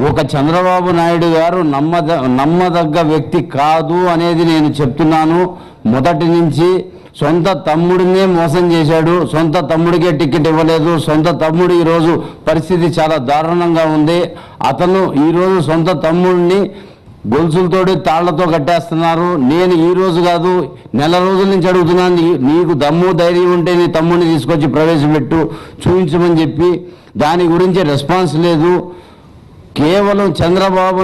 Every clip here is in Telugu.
ఒక చంద్రబాబు నాయుడు గారు నమ్మదగ్గ వ్యక్తి కాదు అనేది నేను చెప్తున్నాను. మొదటి నుంచి సొంత తమ్ముడినే మోసం చేశాడు, సొంత తమ్ముడికే టికెట్ ఇవ్వలేదు. సొంత తమ్ముడు ఈరోజు పరిస్థితి చాలా దారుణంగా ఉంది. అతను ఈరోజు సొంత తమ్ముడిని గొలుసులతోటి తాళ్లతో కట్టేస్తున్నారు. నేను ఈ రోజు కాదు, నెల రోజుల నుంచి అడుగుతున్నాను, నీకు దమ్ము ధైర్యం ఉంటే నీ తమ్ముడిని తీసుకొచ్చి ప్రవేశపెట్టు, చూపించమని చెప్పి. దాని గురించి రెస్పాన్స్ లేదు. కేవలం చంద్రబాబు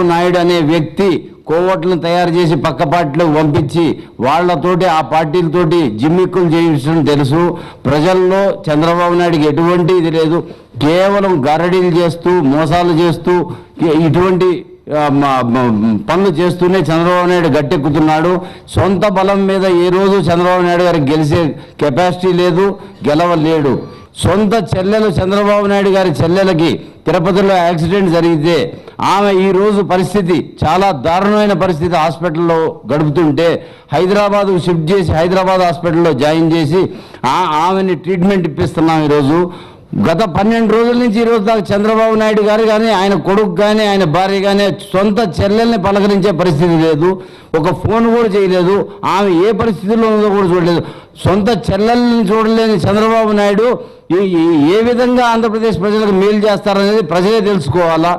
నాయుడు అనే వ్యక్తి కోవట్లను తయారు చేసి పక్క పార్టీలకు పంపించి వాళ్లతోటి ఆ పార్టీలతోటి జిమ్మిక్కులు చేయించడం తెలుసు. ప్రజల్లో చంద్రబాబు నాయుడికి ఎటువంటి ఇది లేదు. కేవలం గరడీలు చేస్తూ మోసాలు చేస్తూ ఇటువంటి పనులు చేస్తూనే చంద్రబాబు నాయుడు గట్టెక్కుతున్నాడు. సొంత బలం మీద ఏ రోజు చంద్రబాబు నాయుడు గారికి గెలిచే కెపాసిటీ లేదు, గెలవలేడు. సొంత చెల్లెలు చంద్రబాబు నాయుడు గారి చెల్లెలకి తిరుపతిలో యాక్సిడెంట్ జరిగితే ఆమె ఈరోజు పరిస్థితి చాలా దారుణమైన పరిస్థితి, హాస్పిటల్లో గడుపుతుంటే హైదరాబాద్కు షిఫ్ట్ చేసి హైదరాబాద్ హాస్పిటల్లో జాయిన్ చేసి ఆమెని ట్రీట్మెంట్ ఇప్పిస్తున్నాం. ఈరోజు గత 12 రోజుల నుంచి ఈరోజు దాకా చంద్రబాబు నాయుడు గారు కానీ ఆయన కొడుకు కానీ ఆయన భార్య కానీ సొంత చెల్లెల్ని పలకరించే పరిస్థితి లేదు. ఒక ఫోన్ కూడా చేయలేదు. ఆమె ఏ పరిస్థితుల్లో ఉందో కూడా చూడలేదు. సొంత చెల్లెల్ని చూడలేని చంద్రబాబు నాయుడు ఏ విధంగా ఆంధ్రప్రదేశ్ ప్రజలకు మేలు చేస్తారనేది ప్రజలే తెలుసుకోవాలా.